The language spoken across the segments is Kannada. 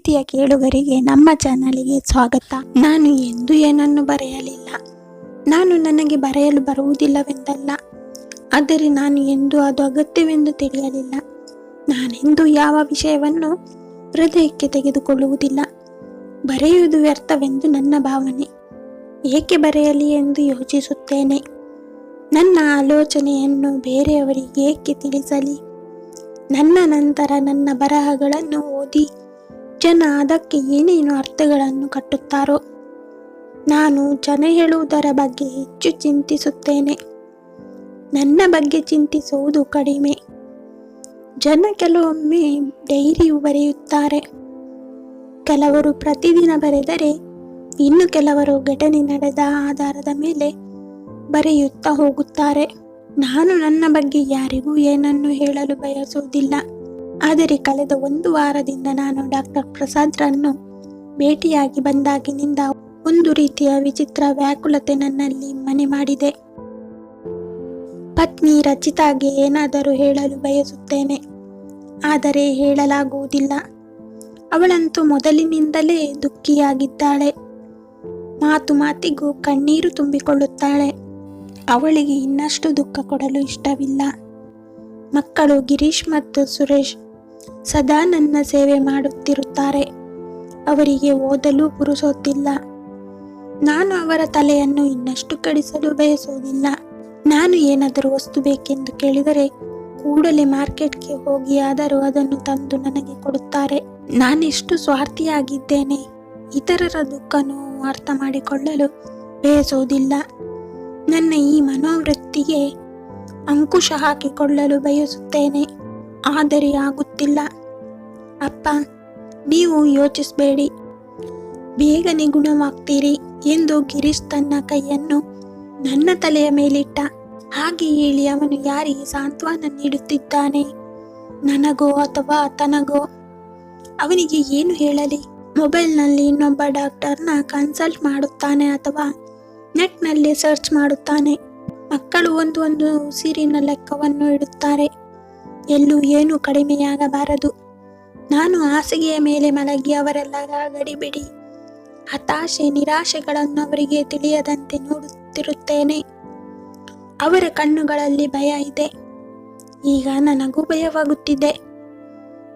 ಪ್ರೀತಿಯ ಕೇಳುಗರಿಗೆ ನಮ್ಮ ಚಾನಲಿಗೆ ಸ್ವಾಗತ. ನಾನು ಎಂದೂ ಏನನ್ನು ಬರೆಯಲಿಲ್ಲ. ನಾನು ನನಗೆ ಬರೆಯಲು ಬರುವುದಿಲ್ಲವೆಂದಲ್ಲ, ಆದರೆ ನಾನು ಎಂದೂ ಅದು ಅಗತ್ಯವೆಂದು ತಿಳಿಯಲಿಲ್ಲ. ನಾನೆಂದೂ ಯಾವ ವಿಷಯವನ್ನು ಹೃದಯಕ್ಕೆ ತೆಗೆದುಕೊಳ್ಳುವುದಿಲ್ಲ. ಬರೆಯುವುದು ವ್ಯರ್ಥವೆಂದು ನನ್ನ ಭಾವನೆ. ಏಕೆ ಬರೆಯಲಿ ಎಂದು ಯೋಚಿಸುತ್ತೇನೆ. ನನ್ನ ಆಲೋಚನೆಯನ್ನು ಬೇರೆಯವರಿಗೆ ಏಕೆ ತಿಳಿಸಲಿ? ನನ್ನ ನಂತರ ನನ್ನ ಬರಹಗಳನ್ನು ಓದಿ ಜನ ಅದಕ್ಕೆ ಏನೇನು ಅರ್ಥಗಳನ್ನು ಕಟ್ಟುತ್ತಾರೋ. ನಾನು ಜನ ಹೇಳುವುದರ ಬಗ್ಗೆ ಹೆಚ್ಚು ಚಿಂತಿಸುತ್ತೇನೆ. ನನ್ನ ಬಗ್ಗೆ ಚಿಂತಿಸುವುದು ಕಡಿಮೆ. ಜನ ಕೆಲವೊಮ್ಮೆ ಡೈರಿಯು ಬರೆಯುತ್ತಾರೆ. ಕೆಲವರು ಪ್ರತಿದಿನ ಬರೆದರೆ, ಇನ್ನು ಕೆಲವರು ಘಟನೆ ನಡೆದ ಆಧಾರದ ಮೇಲೆ ಬರೆಯುತ್ತಾ ಹೋಗುತ್ತಾರೆ. ನಾನು ನನ್ನ ಬಗ್ಗೆ ಯಾರಿಗೂ ಏನನ್ನು ಹೇಳಲು ಬಯಸುವುದಿಲ್ಲ. ಆದರೆ ಕಳೆದ 1 ವಾರದಿಂದ ನಾನು ಡಾಕ್ಟರ್ ಪ್ರಸಾದ್ರನ್ನು ಭೇಟಿಯಾಗಿ ಬಂದಾಗಿನಿಂದ ಒಂದು ರೀತಿಯ ವಿಚಿತ್ರ ವ್ಯಾಕುಲತೆ ನನ್ನಲ್ಲಿ ಮನೆ ಮಾಡಿದೆ. ಪತ್ನಿ ರಚಿತಾಗೆ ಏನಾದರೂ ಹೇಳಲು ಬಯಸುತ್ತೇನೆ, ಆದರೆ ಹೇಳಲಾಗುವುದಿಲ್ಲ. ಅವಳಂತೂ ಮೊದಲಿನಿಂದಲೇ ದುಃಖಿಯಾಗಿದ್ದಾಳೆ. ಮಾತು ಮಾತಿಗೂ ಕಣ್ಣೀರು ತುಂಬಿಕೊಳ್ಳುತ್ತಾಳೆ. ಅವಳಿಗೆ ಇನ್ನಷ್ಟು ದುಃಖ ಕೊಡಲು ಇಷ್ಟವಿಲ್ಲ. ಮಕ್ಕಳು ಗಿರೀಶ್ ಮತ್ತು ಸುರೇಶ್ ಸದಾ ನನ್ನ ಸೇವೆ ಮಾಡುತ್ತಿರುತ್ತಾರೆ. ಅವರಿಗೆ ಓದಲು ಪುರುಸೊತ್ತಿಲ್ಲ. ನಾನು ಅವರ ತಲೆಯನ್ನು ಇನ್ನಷ್ಟು ಕೆಡಿಸಲು ಬಯಸುವುದಿಲ್ಲ. ನಾನು ಏನಾದರೂ ವಸ್ತು ಬೇಕೆಂದು ಕೇಳಿದರೆ ಕೂಡಲೇ ಮಾರ್ಕೆಟ್ಗೆ ಹೋಗಿ ಆದರೂ ಅದನ್ನು ತಂದು ನನಗೆ ಕೊಡುತ್ತಾರೆ. ನಾನೆಷ್ಟು ಸ್ವಾರ್ಥಿಯಾಗಿದ್ದೇನೆ. ಇತರರ ದುಃಖ ನೋವು ಅರ್ಥ ಮಾಡಿಕೊಳ್ಳಲು ಬಯಸುವುದಿಲ್ಲ. ನನ್ನ ಈ ಮನೋವೃತ್ತಿಗೆ ಅಂಕುಶ ಹಾಕಿಕೊಳ್ಳಲು ಬಯಸುತ್ತೇನೆ, ಆದರೆ ಆಗುತ್ತಿಲ್ಲ. ಅಪ್ಪ, ನೀವು ಯೋಚಿಸಬೇಡಿ, ಬೇಗನೆ ಗುಣವಾಗ್ತೀರಿ ಎಂದು ಗಿರೀಶ್ ತನ್ನ ಕೈಯನ್ನು ನನ್ನ ತಲೆಯ ಮೇಲಿಟ್ಟ. ಹಾಗೆ ಹೇಳಿ ಅವನು ಯಾರಿಗೆ ಸಾಂತ್ವನ ನೀಡುತ್ತಿದ್ದಾನೆ, ನನಗೋ ಅಥವಾ ತನಗೋ? ಅವನಿಗೆ ಏನು ಹೇಳಲಿ? ಮೊಬೈಲ್ನಲ್ಲಿ ಇನ್ನೊಬ್ಬ ಡಾಕ್ಟರ್ನ ಕನ್ಸಲ್ಟ್ ಮಾಡುತ್ತಾನೆ ಅಥವಾ ನೆಟ್ನಲ್ಲಿ ಸರ್ಚ್ ಮಾಡುತ್ತಾನೆ. ಮಕ್ಕಳು ಒಂದು ಉಸಿರಿನ ಲೆಕ್ಕವನ್ನು ಇಡುತ್ತಾರೆ. ಎಲ್ಲೂ ಏನೂ ಕಡಿಮೆಯಾಗಬಾರದು. ನಾನು ಹಾಸಿಗೆಯ ಮೇಲೆ ಮಲಗಿ ಅವರೆಲ್ಲ ಗಡಿಬಿಡಿ ಹತಾಶೆ ನಿರಾಶೆಗಳನ್ನು ಅವರಿಗೆ ತಿಳಿಯದಂತೆ ನೋಡುತ್ತಿರುತ್ತೇನೆ. ಅವರ ಕಣ್ಣುಗಳಲ್ಲಿ ಭಯ ಇದೆ. ಈಗ ನನಗೂ ಭಯವಾಗುತ್ತಿದೆ.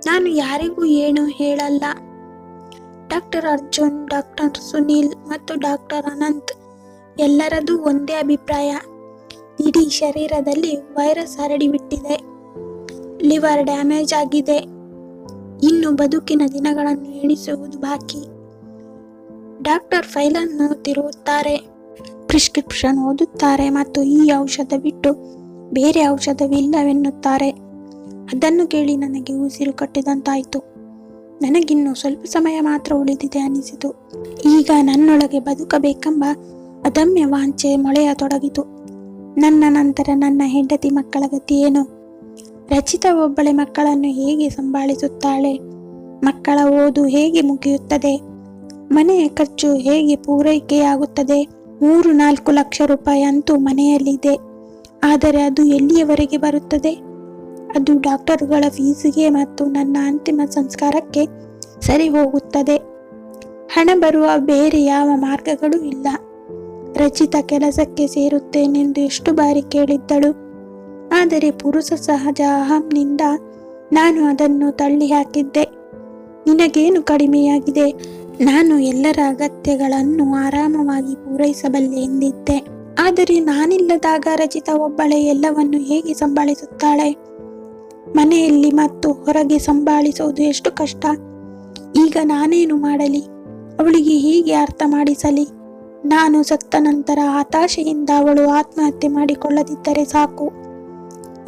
ನಾನು ಯಾರಿಗೂ ಏನೂ ಹೇಳಲ್ಲ. ಡಾಕ್ಟರ್ ಅರ್ಜುನ್, ಡಾಕ್ಟರ್ ಸುನೀಲ್ ಮತ್ತು ಡಾಕ್ಟರ್ ಅನಂತ್ ಎಲ್ಲರದು ಒಂದೇ ಅಭಿಪ್ರಾಯ. ಇಡೀ ಶರೀರದಲ್ಲಿ ವೈರಸ್ ಹರಡಿಬಿಟ್ಟಿದೆ. ಲಿವರ್ ಡ್ಯಾಮೇಜ್ ಆಗಿದೆ. ಇನ್ನು ಬದುಕಿನ ದಿನಗಳನ್ನು ಎಣಿಸುವುದು ಬಾಕಿ. ಡಾಕ್ಟರ್ ಫೈಲನ್ನು ತಿರುವುತ್ತಾರೆ, ಪ್ರಿಸ್ಕ್ರಿಪ್ಷನ್ ಓದುತ್ತಾರೆ ಮತ್ತು ಈ ಔಷಧ ಬಿಟ್ಟು ಬೇರೆ ಔಷಧವಿಲ್ಲವೆನ್ನುತ್ತಾರೆ. ಅದನ್ನು ಕೇಳಿ ನನಗೆ ಉಸಿರು ಕಟ್ಟಿದಂತಾಯಿತು. ನನಗಿನ್ನು ಸ್ವಲ್ಪ ಸಮಯ ಮಾತ್ರ ಉಳಿದಿದೆ ಅನಿಸಿತು. ಈಗ ನನ್ನೊಳಗೆ ಬದುಕಬೇಕೆಂಬ ಅದಮ್ಯ ವಾಂಛೆ ಮೊಳೆಯತೊಡಗಿತು. ನನ್ನ ನಂತರ ನನ್ನ ಹೆಂಡತಿ ಮಕ್ಕಳ ಗತಿ ಏನು? ರಚಿತಾ ಒಬ್ಬಳೆ ಮಕ್ಕಳನ್ನು ಹೇಗೆ ಸಂಭಾಳಿಸುತ್ತಾಳೆ? ಮಕ್ಕಳ ಓದು ಹೇಗೆ ಮುಗಿಯುತ್ತದೆ? ಮನೆಯ ಖರ್ಚು ಹೇಗೆ ಪೂರೈಕೆಯಾಗುತ್ತದೆ? 3-4 ಲಕ್ಷ ರೂಪಾಯಿ ಅಂತೂ ಮನೆಯಲ್ಲಿದೆ. ಆದರೆ ಅದು ಎಲ್ಲಿಯವರೆಗೆ ಬರುತ್ತದೆ? ಅದು ಡಾಕ್ಟರುಗಳ ಫೀಸಿಗೆ ಮತ್ತು ನನ್ನ ಅಂತಿಮ ಸಂಸ್ಕಾರಕ್ಕೆ ಸರಿ ಹೋಗುತ್ತದೆ. ಹಣ ಬರುವ ಬೇರೆ ಯಾವ ಮಾರ್ಗಗಳೂ ಇಲ್ಲ. ರಚಿತಾ ಕೆಲಸಕ್ಕೆ ಸೇರುತ್ತೇನೆಂದು ಎಷ್ಟು ಬಾರಿ ಕೇಳಿದ್ದಳು. ಆದರೆ ಪುರುಷ ಸಹಜ ಅಹಂನಿಂದ ನಾನು ಅದನ್ನು ತಳ್ಳಿ ಹಾಕಿದ್ದೆ. ನಿನಗೇನು ಕಡಿಮೆಯಾಗಿದೆ? ನಾನು ಎಲ್ಲರ ಅಗತ್ಯಗಳನ್ನು ಆರಾಮವಾಗಿ ಪೂರೈಸಬಲ್ಲೆ ಎಂದಿದ್ದೆ. ಆದರೆ ನಾನಿಲ್ಲದಾಗ ರಚಿತಾ ಒಬ್ಬಳೇ ಎಲ್ಲವನ್ನು ಹೇಗೆ ಸಂಭಾಳಿಸುತ್ತಾಳೆ? ಮನೆಯಲ್ಲಿ ಮತ್ತು ಹೊರಗೆ ಸಂಭಾಳಿಸುವುದು ಎಷ್ಟು ಕಷ್ಟ. ಈಗ ನಾನೇನು ಮಾಡಲಿ? ಅವಳಿಗೆ ಹೀಗೆ ಅರ್ಥ ಮಾಡಿಸಲಿ? ನಾನು ಸತ್ತ ನಂತರ ಹತಾಶೆಯಿಂದ ಅವಳು ಆತ್ಮಹತ್ಯೆ ಮಾಡಿಕೊಳ್ಳದಿದ್ದರೆ ಸಾಕು.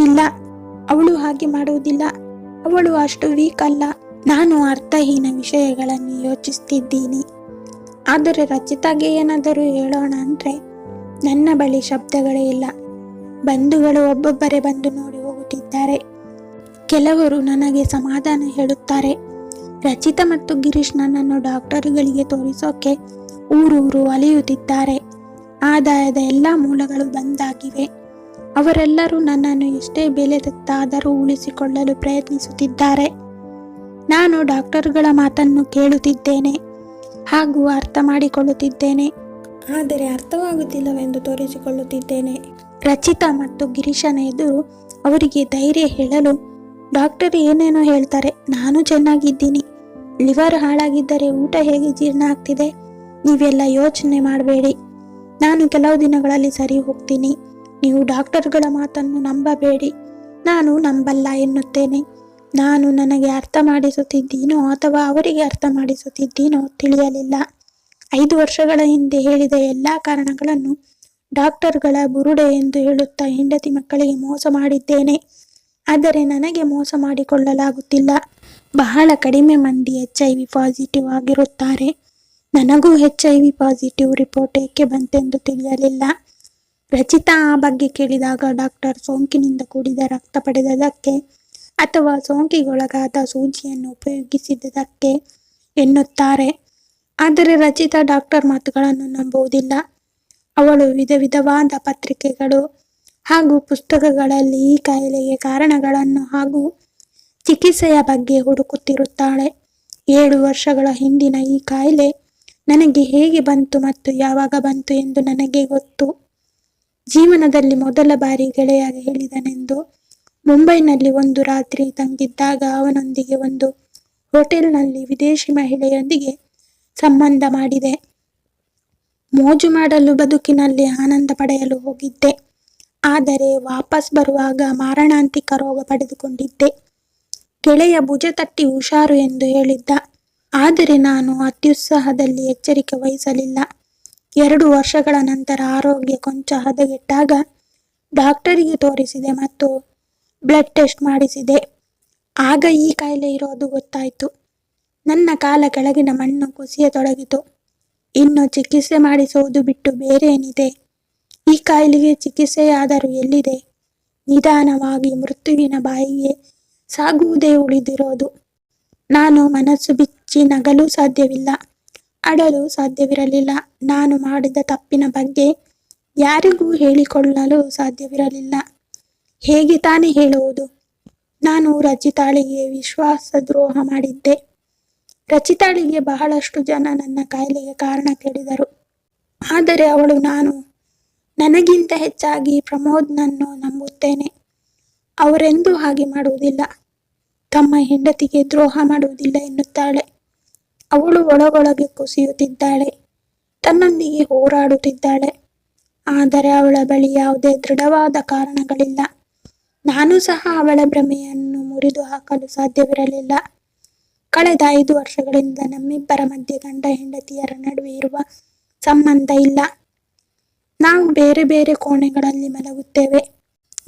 ಇಲ್ಲ, ಅವಳು ಹಾಗೆ ಮಾಡುವುದಿಲ್ಲ. ಅವಳು ಅಷ್ಟು ವೀಕ್ ಅಲ್ಲ. ನಾನು ಅರ್ಥಹೀನ ವಿಷಯಗಳನ್ನು ಯೋಚಿಸ್ತಿದ್ದೀನಿ. ಆದರೆ ರಚಿತಾಗೆ ಏನಾದರೂ ಹೇಳೋಣ ಅಂದರೆ ನನ್ನ ಬಳಿ ಶಬ್ದಗಳೇ ಇಲ್ಲ. ಬಂಧುಗಳು ಒಬ್ಬೊಬ್ಬರೇ ಬಂದು ನೋಡಿ ಹೋಗುತ್ತಿದ್ದಾರೆ. ಕೆಲವರು ನನಗೆ ಸಮಾಧಾನ ಹೇಳುತ್ತಾರೆ. ರಚಿತಾ ಮತ್ತು ಗಿರೀಶ್ ನನ್ನನ್ನು ಡಾಕ್ಟರುಗಳಿಗೆ ತೋರಿಸೋಕೆ ಊರೂರು ಅಲೆಯುತ್ತಿದ್ದಾರೆ. ಆದಾಯದ ಎಲ್ಲ ಮೂಲಗಳು ಬಂದಾಗಿವೆ. ಅವರೆಲ್ಲರೂ ನನ್ನನ್ನು ಎಷ್ಟೇ ಬೆಲೆ ತೆತ್ತಾದರೂ ಉಳಿಸಿಕೊಳ್ಳಲು ಪ್ರಯತ್ನಿಸುತ್ತಿದ್ದಾರೆ. ನಾನು ಡಾಕ್ಟರ್ಗಳ ಮಾತನ್ನು ಕೇಳುತ್ತಿದ್ದೇನೆ ಹಾಗೂ ಅರ್ಥ ಮಾಡಿಕೊಳ್ಳುತ್ತಿದ್ದೇನೆ, ಆದರೆ ಅರ್ಥವಾಗುತ್ತಿಲ್ಲವೆಂದು ತೋರಿಸಿಕೊಳ್ಳುತ್ತಿದ್ದೇನೆ. ರಚಿತಾ ಮತ್ತು ಗಿರೀಶನ ಎದುರು ಅವರಿಗೆ ಧೈರ್ಯ ಹೇಳಲು ಡಾಕ್ಟರ್ ಏನೇನೋ ಹೇಳ್ತಾರೆ. ನಾನು ಚೆನ್ನಾಗಿದ್ದೀನಿ, ಲಿವರ್ ಹಾಳಾಗಿದ್ದರೆ ಊಟ ಹೇಗೆ ಜೀರ್ಣ ಆಗ್ತಿದೆ, ನೀವೆಲ್ಲ ಯೋಚನೆ ಮಾಡಬೇಡಿ, ನಾನು ಕೆಲವು ದಿನಗಳಲ್ಲಿ ಸರಿ ಹೋಗ್ತೀನಿ, ನೀವು ಡಾಕ್ಟರ್ಗಳ ಮಾತನ್ನು ನಂಬಬೇಡಿ. ನಾನು ನಂಬಲ್ಲ ಎನ್ನುತ್ತೇನೆ. ನಾನು ನನಗೆ ಅರ್ಥ ಮಾಡಿಸುತ್ತಿದ್ದೀನೋ ಅಥವಾ ಅವರಿಗೆ ಅರ್ಥ ಮಾಡಿಸುತ್ತಿದ್ದೀನೋ ತಿಳಿಯಲಿಲ್ಲ. 5 ವರ್ಷಗಳ ಹಿಂದೆ ಹೇಳಿದ ಎಲ್ಲ ಕಾರಣಗಳನ್ನು ಡಾಕ್ಟರ್ಗಳ ಬುರುಡೆ ಎಂದು ಹೇಳುತ್ತಾ ಹೆಂಡತಿ ಮಕ್ಕಳಿಗೆ ಮೋಸ ಮಾಡಿದ್ದೇನೆ. ಆದರೆ ನನಗೆ ಮೋಸ ಮಾಡಿಕೊಳ್ಳಲಾಗುತ್ತಿಲ್ಲ. ಬಹಳ ಕಡಿಮೆ ಮಂದಿ HIV ಪಾಸಿಟಿವ್ ಆಗಿರುತ್ತಾರೆ. ನನಗೂ HIV ಪಾಸಿಟಿವ್ ರಿಪೋರ್ಟ್ ಏಕೆ ಬಂತೆಂದು ತಿಳಿಯಲಿಲ್ಲ. ರಚಿತಾ ಆ ಬಗ್ಗೆ ಕೇಳಿದಾಗ ಡಾಕ್ಟರ್ ಸೋಂಕಿನಿಂದ ಕೂಡಿದ ರಕ್ತ ಪಡೆದದಕ್ಕೆ ಅಥವಾ ಸೋಂಕಿಗೊಳಗಾದ ಸೂಜಿಯನ್ನು ಉಪಯೋಗಿಸಿದ್ದಕ್ಕೆ ಎನ್ನುತ್ತಾರೆ. ಆದರೆ ರಚಿತಾ ಡಾಕ್ಟರ್ ಮಾತುಗಳನ್ನು ನಂಬುವುದಿಲ್ಲ. ಅವಳು ವಿಧವಾದ ಪತ್ರಿಕೆಗಳು ಹಾಗೂ ಪುಸ್ತಕಗಳಲ್ಲಿ ಈ ಕಾಯಿಲೆಗೆ ಕಾರಣಗಳನ್ನು ಹಾಗೂ ಚಿಕಿತ್ಸೆಯ ಬಗ್ಗೆ ಹುಡುಕುತ್ತಿರುತ್ತಾಳೆ. 7 ವರ್ಷಗಳ ಹಿಂದಿನ ಈ ಕಾಯಿಲೆ ನನಗೆ ಹೇಗೆ ಬಂತು ಮತ್ತು ಯಾವಾಗ ಬಂತು ಎಂದು ನನಗೆ ಗೊತ್ತು. ಜೀವನದಲ್ಲಿ ಮೊದಲ ಬಾರಿ ಗೆಳೆಯ ಹೇಳಿದನೆಂದು ಮುಂಬೈನಲ್ಲಿ ಒಂದು ರಾತ್ರಿ ತಂಗಿದ್ದಾಗ ಅವನೊಂದಿಗೆ ಒಂದು ಹೋಟೆಲ್ನಲ್ಲಿ ವಿದೇಶಿ ಮಹಿಳೆಯೊಂದಿಗೆ ಸಂಬಂಧ ಮಾಡಿದೆ. ಮೋಜು ಮಾಡಲು, ಬದುಕಿನಲ್ಲಿ ಆನಂದ ಪಡೆಯಲು ಹೋಗಿದ್ದೆ. ಆದರೆ ವಾಪಸ್ ಬರುವಾಗ ಮಾರಣಾಂತಿಕ ರೋಗ ಪಡೆದುಕೊಂಡಿದ್ದೆ. ಗೆಳೆಯ ಭುಜ ತಟ್ಟಿ ಹುಷಾರು ಎಂದು ಹೇಳಿದ್ದ. ಆದರೆ ನಾನು ಅತ್ಯುತ್ಸಾಹದಲ್ಲಿ ಎಚ್ಚರಿಕೆ ವಹಿಸಲಿಲ್ಲ. 2 ವರ್ಷಗಳ ನಂತರ ಆರೋಗ್ಯ ಕೊಂಚ ಹದಗೆಟ್ಟಾಗ ಡಾಕ್ಟರಿಗೆ ತೋರಿಸಿದೆ ಮತ್ತು ಬ್ಲಡ್ ಟೆಸ್ಟ್ ಮಾಡಿಸಿದೆ. ಆಗ ಈ ಕಾಯಿಲೆ ಇರೋದು ಗೊತ್ತಾಯಿತು. ನನ್ನ ಕಾಲ ಕೆಳಗಿನ ಮಣ್ಣು ಕುಸಿಯತೊಡಗಿತು. ಇನ್ನು ಚಿಕಿತ್ಸೆ ಮಾಡಿಸುವುದು ಬಿಟ್ಟು ಬೇರೆ ಏನಿದೆ? ಈ ಕಾಯಿಲೆಗೆ ಚಿಕಿತ್ಸೆಯಾದರೂ ಎಲ್ಲಿದೆ? ನಿಧಾನವಾಗಿ ಮೃತ್ಯುವಿನ ಬಾಯಿಗೆ ಸಾಗುವುದೇ ಉಳಿದಿರೋದು. ನಾನು ಮನಸ್ಸು ಬಿಚ್ಚಿ ನಗಲು ಸಾಧ್ಯವಿಲ್ಲ, ಅಳಲು ಸಾಧ್ಯವಿರಲಿಲ್ಲ. ನಾನು ಮಾಡಿದ ತಪ್ಪಿನ ಬಗ್ಗೆ ಯಾರಿಗೂ ಹೇಳಿಕೊಳ್ಳಲು ಸಾಧ್ಯವಿರಲಿಲ್ಲ. ಹೇಗೆ ತಾನೇ ಹೇಳುವುದು? ನಾನು ರಚಿತಾಳಿಗೆ ವಿಶ್ವಾಸದ್ರೋಹ ಮಾಡಿದ್ದೆ. ರಚಿತಾಳಿಗೆ ಬಹಳಷ್ಟು ಜನ ನನ್ನ ಕಾಯಿಲೆಗೆ ಕಾರಣ ಕೇಳಿದರು. ಆದರೆ ಅವಳು ನನಗಿಂತ ಹೆಚ್ಚಾಗಿ ಪ್ರಮೋದ್ನನ್ನು ನಂಬುತ್ತೇನೆ. ಅವರೆಂದೂ ಹಾಗೆ ಮಾಡುವುದಿಲ್ಲ. ತಮ್ಮ ಹೆಂಡತಿಗೆ ದ್ರೋಹ ಮಾಡುವುದಿಲ್ಲ ಎನ್ನುತ್ತಾಳೆ. ಅವಳು ಒಳಗೊಳಗೆ ಕುಸಿಯುತ್ತಿದ್ದಾಳೆ, ತನ್ನೊಂದಿಗೆ ಹೋರಾಡುತ್ತಿದ್ದಾಳೆ. ಆದರೆ ಅವಳ ಬಳಿ ಯಾವುದೇ ದೃಢವಾದ ಕಾರಣಗಳಿಲ್ಲ. ನಾನು ಸಹ ಅವಳ ಭ್ರಮೆಯನ್ನು ಮುರಿದು ಹಾಕಲು ಸಾಧ್ಯವಿರಲಿಲ್ಲ. ಕಳೆದ 5 ವರ್ಷಗಳಿಂದ ನಮ್ಮಿಬ್ಬರ ಮಧ್ಯೆ ಗಂಡ ಹೆಂಡತಿಯರ ನಡುವೆ ಇರುವ ಸಂಬಂಧ ಇಲ್ಲ. ನಾವು ಬೇರೆ ಬೇರೆ ಕೋಣೆಗಳಲ್ಲಿ ಮಲಗುತ್ತೇವೆ.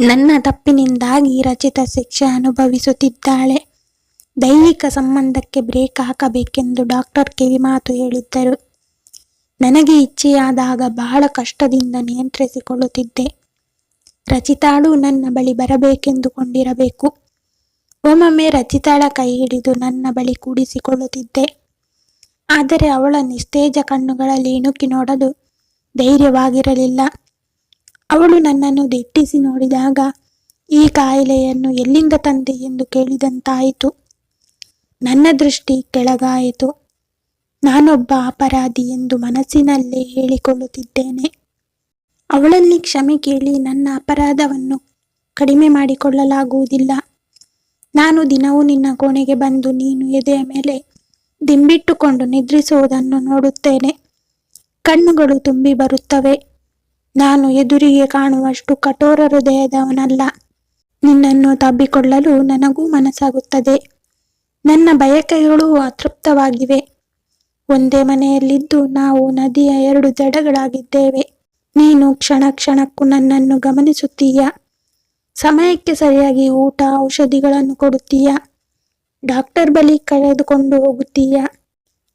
ನನ್ನ ತಪ್ಪಿನಿಂದಾಗಿ ರಚಿತಾ ಶಿಕ್ಷೆ ಅನುಭವಿಸುತ್ತಿದ್ದಾಳೆ. ದೈಹಿಕ ಸಂಬಂಧಕ್ಕೆ ಬ್ರೇಕ್ ಹಾಕಬೇಕೆಂದು ಡಾಕ್ಟರ್ ಕಿವಿಮಾತು ಹೇಳಿದ್ದರು. ನನಗೆ ಇಚ್ಛೆಯಾದಾಗ ಬಹಳ ಕಷ್ಟದಿಂದ ನಿಯಂತ್ರಿಸಿಕೊಳ್ಳುತ್ತಿದ್ದೆ. ರಚಿತಾಳು ನನ್ನ ಬಳಿ ಬರಬೇಕೆಂದುಕೊಂಡಿರಬೇಕು. ಒಮ್ಮೊಮ್ಮೆ ರಚಿತಾಳ ಕೈ ಹಿಡಿದು ನನ್ನ ಬಳಿ ಕೂಡಿಸಿಕೊಳ್ಳುತ್ತಿದ್ದೆ. ಆದರೆ ಅವಳ ನಿಸ್ತೇಜ ಕಣ್ಣುಗಳಲ್ಲಿ ಇಣುಕಿ ನೋಡಲು ಧೈರ್ಯವಾಗಿರಲಿಲ್ಲ. ಅವಳು ನನ್ನನ್ನು ದಿಟ್ಟಿಸಿ ನೋಡಿದಾಗ ಈ ಕಾಯಿಲೆಯನ್ನು ಎಲ್ಲಿಂದ ತಂದೆ ಎಂದು ಕೇಳಿದಂತಾಯಿತು. ನನ್ನ ದೃಷ್ಟಿ ಕೆಳಗಾಯಿತು. ನಾನೊಬ್ಬ ಅಪರಾಧಿ ಎಂದು ಮನಸ್ಸಿನಲ್ಲೇ ಹೇಳಿಕೊಳ್ಳುತ್ತಿದ್ದೇನೆ. ಅವಳಲ್ಲಿ ಕ್ಷಮೆ ಕೇಳಿ ನನ್ನ ಅಪರಾಧವನ್ನು ಕಡಿಮೆ ಮಾಡಿಕೊಳ್ಳಲಾಗುವುದಿಲ್ಲ. ನಾನು ದಿನವೂ ನಿನ್ನ ಕೋಣೆಗೆ ಬಂದು ನೀನು ಎದೆಯ ಮೇಲೆ ದಿಂಬಿಟ್ಟುಕೊಂಡು ನಿದ್ರಿಸುವುದನ್ನು ನೋಡುತ್ತೇನೆ. ಕಣ್ಣುಗಳು ತುಂಬಿ ಬರುತ್ತವೆ. ನಾನು ಎದುರಿಗೆ ಕಾಣುವಷ್ಟು ಕಠೋರ ಹೃದಯದವನಲ್ಲ. ನಿನ್ನನ್ನು ತಬ್ಬಿಕೊಳ್ಳಲು ನನಗೂ ಮನಸ್ಸಾಗುತ್ತದೆ. ನನ್ನ ಬಯಕೆಗಳು ಅತೃಪ್ತವಾಗಿವೆ. ಒಂದೇ ಮನೆಯಲ್ಲಿದ್ದು ನಾವು ನದಿಯ 2 ದಡಗಳಾಗಿದ್ದೇವೆ. ನೀನು ಕ್ಷಣ ಕ್ಷಣಕ್ಕೂ ನನ್ನನ್ನು ಗಮನಿಸುತ್ತೀಯ. ಸಮಯಕ್ಕೆ ಸರಿಯಾಗಿ ಊಟ, ಔಷಧಿಗಳನ್ನು ಕೊಡುತ್ತೀಯ. ಡಾಕ್ಟರ್ ಬಳಿ ಕರೆದುಕೊಂಡು ಹೋಗುತ್ತೀಯ.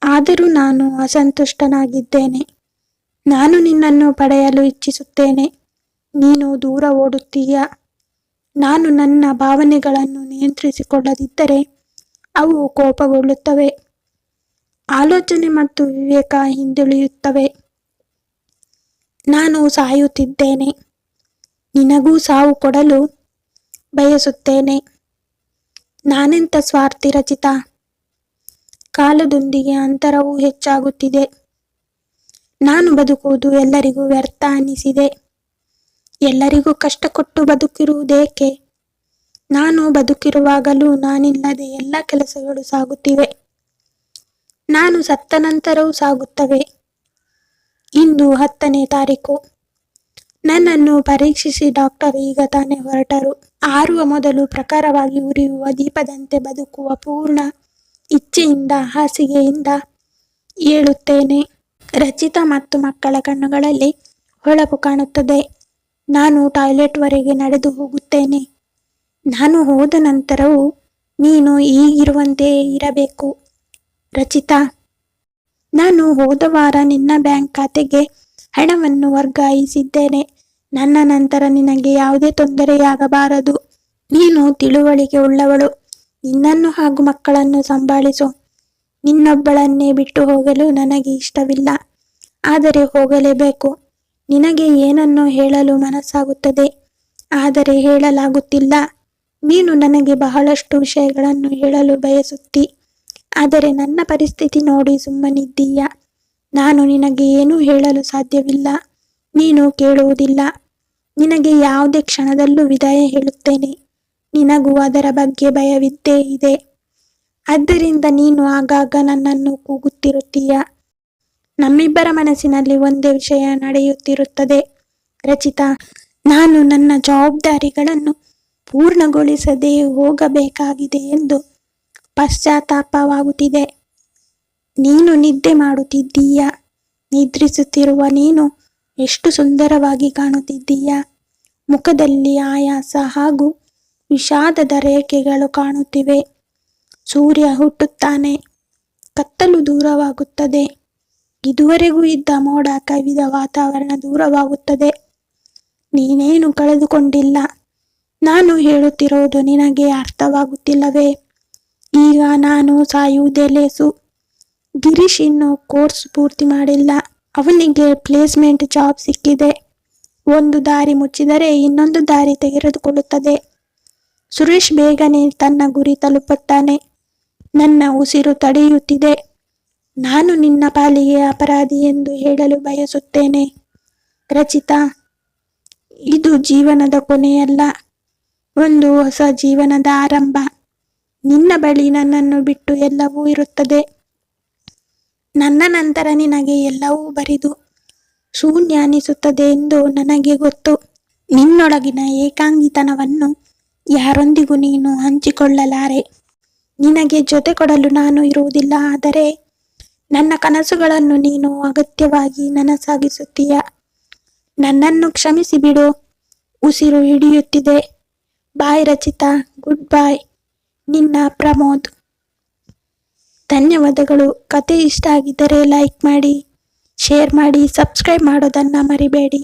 ಆದರೂ ನಾನು ಅಸಂತುಷ್ಟನಾಗಿದ್ದೇನೆ. ನಾನು ನಿನ್ನನ್ನು ಪಡೆಯಲು ಇಚ್ಛಿಸುತ್ತೇನೆ. ನೀನು ದೂರ ಓಡುತ್ತೀಯ. ನಾನು ನನ್ನ ಭಾವನೆಗಳನ್ನು ನಿಯಂತ್ರಿಸಿಕೊಳ್ಳದಿದ್ದರೆ ಅವು ಕೋಪಗೊಳ್ಳುತ್ತವೆ. ಆಲೋಚನೆ ಮತ್ತು ವಿವೇಕ ಹಿಂದುಳಿಯುತ್ತವೆ. ನಾನು ಸಾಯುತ್ತಿದ್ದೇನೆ. ನಿನಗೂ ಸಾವು ಕೊಡಲು ಬಯಸುತ್ತೇನೆ. ನಾನೆಂಥ ಸ್ವಾರ್ಥಿ ರಚಿತಾ. ಕಾಲದೊಂದಿಗೆ ಅಂತರವೂ ಹೆಚ್ಚಾಗುತ್ತಿದೆ. ನಾನು ಬದುಕುವುದು ಎಲ್ಲರಿಗೂ ವ್ಯರ್ಥ ಅನಿಸಿದೆ. ಎಲ್ಲರಿಗೂ ಕಷ್ಟ ಕೊಟ್ಟು ಬದುಕಿರುವುದೇಕೆ? ನಾನು ಬದುಕಿರುವಾಗಲೂ ನಾನಿಲ್ಲದೆ ಎಲ್ಲ ಕೆಲಸಗಳು ಸಾಗುತ್ತಿವೆ. ನಾನು ಸತ್ತ ನಂತರವೂ ಸಾಗುತ್ತವೆ. ಇಂದು 10ನೇ ತಾರೀಕು. ನನ್ನನ್ನು ಪರೀಕ್ಷಿಸಿ ಡಾಕ್ಟರ್ ಈಗ ತಾನೇ ಹೊರಟರು. ಆರುವ ಮೊದಲು ಪ್ರಖರವಾಗಿ ಉರಿಯುವ ದೀಪದಂತೆ ಬದುಕುವ ಪೂರ್ಣ ಇಚ್ಛೆಯಿಂದ ಹಾಸಿಗೆಯಿಂದ ಏಳುತ್ತೇನೆ. ರಚಿತಾ ಮತ್ತು ಮಕ್ಕಳ ಕಣ್ಣುಗಳಲ್ಲಿ ಹೊಳಪು ಕಾಣುತ್ತದೆ. ನಾನು ಟಾಯ್ಲೆಟ್ವರೆಗೆ ನಡೆದು ಹೋಗುತ್ತೇನೆ. ನಾನು ಹೋದ ನಂತರವೂ ನೀನು ಈಗಿರುವಂತೆಯೇ ಇರಬೇಕು ರಚಿತಾ. ನಾನು ಹೋದ ವಾರ ನಿನ್ನ ಬ್ಯಾಂಕ್ ಖಾತೆಗೆ ಹಣವನ್ನು ವರ್ಗಾಯಿಸಿದ್ದೇನೆ. ನನ್ನ ನಂತರ ನಿನಗೆ ಯಾವುದೇ ತೊಂದರೆಯಾಗಬಾರದು. ನೀನು ತಿಳುವಳಿಕೆ ಉಳ್ಳವಳು. ನಿನ್ನನ್ನು ಹಾಗೂ ಮಕ್ಕಳನ್ನು ಸಂಭಾಳಿಸು. ನಿನ್ನೊಬ್ಬಳನ್ನೇ ಬಿಟ್ಟು ಹೋಗಲು ನನಗೆ ಇಷ್ಟವಿಲ್ಲ. ಆದರೆ ಹೋಗಲೇಬೇಕು. ನಿನಗೆ ಏನನ್ನು ಹೇಳಲು ಮನಸ್ಸಾಗುತ್ತದೆ, ಆದರೆ ಹೇಳಲಾಗುತ್ತಿಲ್ಲ. ನೀನು ನನಗೆ ಬಹಳಷ್ಟು ವಿಷಯಗಳನ್ನು ಹೇಳಲು ಬಯಸುತ್ತಿ, ಆದರೆ ನನ್ನ ಪರಿಸ್ಥಿತಿ ನೋಡಿ ಸುಮ್ಮನಿದ್ದೀಯ. ನಾನು ನಿನಗೆ ಏನೂ ಹೇಳಲು ಸಾಧ್ಯವಿಲ್ಲ. ನೀನು ಕೇಳುವುದಿಲ್ಲ. ನಿನಗೆ ಯಾವುದೇ ಕ್ಷಣದಲ್ಲೂ ವಿದಾಯ ಹೇಳುತ್ತೇನೆ. ನಿನಗೂ ಅದರ ಬಗ್ಗೆ ಭಯವಿದ್ದೇ ಇದೆ. ಆದ್ದರಿಂದ ನೀನು ಆಗಾಗ ನನ್ನನ್ನು ಕೂಗುತ್ತಿರುತ್ತೀಯ. ನಮ್ಮಿಬ್ಬರ ಮನಸ್ಸಿನಲ್ಲಿ ಒಂದೇ ವಿಷಯ ನಡೆಯುತ್ತಿರುತ್ತದೆ ರಚಿತಾ. ನಾನು ನನ್ನ ಜವಾಬ್ದಾರಿಗಳನ್ನು ಪೂರ್ಣಗೊಳಿಸದೆ ಹೋಗಬೇಕಾಗಿದೆ ಎಂದು ಪಶ್ಚಾತ್ತಾಪವಾಗುತ್ತಿದೆ. ನೀನು ನಿದ್ದೆ ಮಾಡುತ್ತಿದ್ದೀಯ. ನಿದ್ರಿಸುತ್ತಿರುವ ನೀನು ಎಷ್ಟು ಸುಂದರವಾಗಿ ಕಾಣುತ್ತಿದ್ದೀಯ. ಮುಖದಲ್ಲಿ ಆಯಾಸ ಹಾಗೂ ವಿಷಾದದ ರೇಖೆಗಳು ಕಾಣುತ್ತಿವೆ. ಸೂರ್ಯ ಹುಟ್ಟುತ್ತಾನೆ. ಕತ್ತಲು ದೂರವಾಗುತ್ತದೆ. ಇದುವರೆಗೂ ಇದ್ದ ಮೋಡ ಕವಿದ ವಾತಾವರಣ ದೂರವಾಗುತ್ತದೆ. ನೀನೇನು ಕಳೆದುಕೊಂಡಿಲ್ಲ. ನಾನು ಹೇಳುತ್ತಿರುವುದು ನಿನಗೆ ಅರ್ಥವಾಗುತ್ತಿಲ್ಲವೇ? ಈಗ ನಾನು ಸಾಯುವುದೇ ಲೇಸು. ಗಿರೀಶ್ ಇನ್ನೂ ಕೋರ್ಸ್ ಪೂರ್ತಿ ಮಾಡಿಲ್ಲ. ಅವನಿಗೆ ಪ್ಲೇಸ್ಮೆಂಟ್ ಜಾಬ್ ಸಿಕ್ಕಿದೆ. ಒಂದು ದಾರಿ ಮುಚ್ಚಿದರೆ ಇನ್ನೊಂದು ದಾರಿ ತೆಗೆದುಕೊಳ್ಳುತ್ತದೆ. ಸುರೇಶ್ ಬೇಗನೆ ತನ್ನ ಗುರಿ ತಲುಪುತ್ತಾನೆ. ನನ್ನ ಉಸಿರು ತಡೆಯುತ್ತಿದೆ. ನಾನು ನಿನ್ನ ಪಾಲಿಗೆ ಅಪರಾಧಿ ಎಂದು ಹೇಳಲು ಬಯಸುತ್ತೇನೆ ರಚಿತಾ. ಇದು ಜೀವನದ ಕೊನೆಯಲ್ಲ, ಒಂದು ಹೊಸ ಜೀವನದ ಆರಂಭ. ನಿನ್ನ ಬಳಿ ನನ್ನನ್ನು ಬಿಟ್ಟು ಎಲ್ಲವೂ ಇರುತ್ತದೆ. ನನ್ನ ನಂತರ ನಿನಗೆ ಎಲ್ಲವೂ ಬರಿದು ಶೂನ್ಯ ಅನಿಸುತ್ತದೆ ಎಂದು ನನಗೆ ಗೊತ್ತು. ನಿನ್ನೊಳಗಿನ ಏಕಾಂಗಿತನವನ್ನು ಯಾರೊಂದಿಗೂ ನೀನು ಹಂಚಿಕೊಳ್ಳಲಾರೆ. ನಿನಗೆ ಜೊತೆ ಕೊಡಲು ನಾನು ಇರುವುದಿಲ್ಲ. ಆದರೆ ನನ್ನ ಕನಸುಗಳನ್ನು ನೀನು ಅಗತ್ಯವಾಗಿ ನನಸಾಗಿಸುತ್ತೀಯ. ನನ್ನನ್ನು ಕ್ಷಮಿಸಿ ಬಿಡು. ಉಸಿರು ಹಿಡಿಯುತ್ತಿದೆ. ಬಾಯ್ ರಚಿತಾ. ಗುಡ್ ಬಾಯ್. ನಿನ್ನ ಪ್ರಮೋದ್. ಧನ್ಯವಾದಗಳು. ಕತೆ ಇಷ್ಟ ಆಗಿದ್ದರೆ ಲೈಕ್ ಮಾಡಿ, ಶೇರ್ ಮಾಡಿ, ಸಬ್ಸ್ಕ್ರೈಬ್ ಮಾಡೋದನ್ನು ಮರಿಬೇಡಿ.